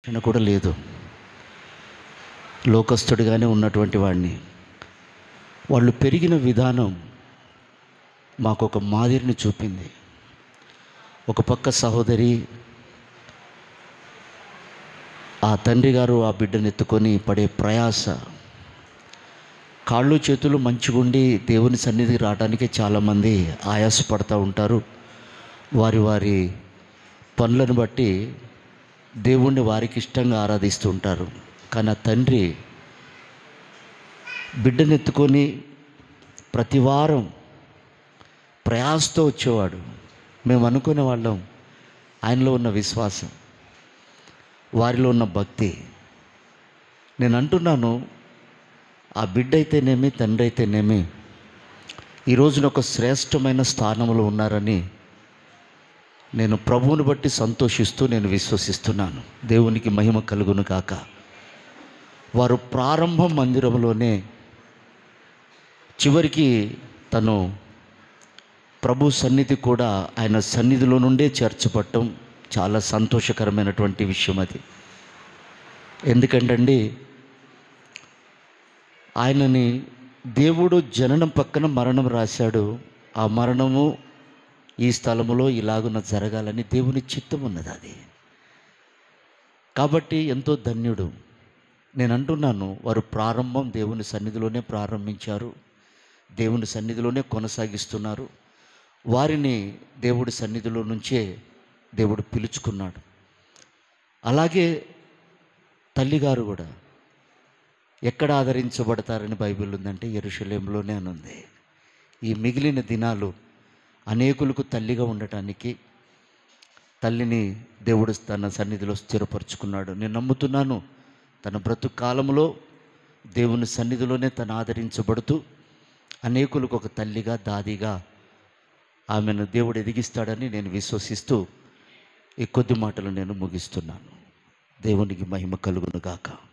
కూడా లేదు. లోకస్తుడిగానే ఉన్నటువంటి వాడిని. వాళ్ళు పెరిగిన విధానం మాకు ఒక మాదిరిని చూపింది. ఒక పక్క సహోదరి, ఆ తండ్రి గారు ఆ బిడ్డను ఎత్తుకొని పడే ప్రయాస, కాళ్ళు చేతులు మంచిగుండి దేవుని సన్నిధికి రావడానికే చాలామంది ఆయాసపడుతూ ఉంటారు. వారి వారి పనులను బట్టి దేవుణ్ణి వారికి ఇష్టంగా ఆరాధిస్తూ ఉంటారు. కానీ ఆ తండ్రి బిడ్డనెత్తుకొని ప్రతి వారం ప్రయాసతో వచ్చేవాడు. మేము అనుకునే వాళ్ళం ఆయనలో ఉన్న విశ్వాసం, వారిలో ఉన్న భక్తి. నేను అంటున్నాను, ఆ బిడ్డ అయితేనేమి తండ్రి అయితేనేమి ఈ రోజున ఒక శ్రేష్టమైన స్థానంలో ఉన్నారని నేను ప్రభువుని బట్టి సంతోషిస్తూ నేను విశ్వసిస్తున్నాను. దేవునికి మహిమ కలుగును కాక. వారు ప్రారంభం మందిరంలోనే చివరికి తను ప్రభు సన్నిధి కూడా ఆయన సన్నిధిలో నుండే చేర్చబడటం చాలా సంతోషకరమైనటువంటి విషయం అది. ఎందుకంటే ఆయనని దేవుడు జననం పక్కన మరణం రాశాడు. ఆ మరణము ఈ స్థలములో ఇలాగున జరగాలని దేవుని చిత్తం ఉన్నది అది. కాబట్టి ఎంతో ధన్యుడు. నేను అంటున్నాను, వారు ప్రారంభం దేవుని సన్నిధిలోనే ప్రారంభించారు, దేవుని సన్నిధిలోనే కొనసాగిస్తున్నారు. వారిని దేవుడి సన్నిధిలో నుంచే దేవుడు పిలుచుకున్నాడు. అలాగే తల్లిగారు కూడా ఎక్కడ ఆదరించబడతారని బైబిల్ ఉందంటే యెరూషలేములోనే అని ఉంది. ఈ మిగిలిన దినాలు అనేకులకు తల్లిగా ఉండటానికి తల్లిని దేవుడు తన సన్నిధిలో స్థిరపరుచుకున్నాడు. నేను నమ్ముతున్నాను, తన బ్రతుకు కాలంలో దేవుని సన్నిధిలోనే తను ఆదరించబడుతూ అనేకులకు ఒక తల్లిగా దాదిగా ఆమెను దేవుడు ఎదిగిస్తాడని నేను విశ్వసిస్తూ ఈ కొద్ది మాటలు నేను ముగిస్తున్నాను. దేవునికి మహిమ కలుగును గాక.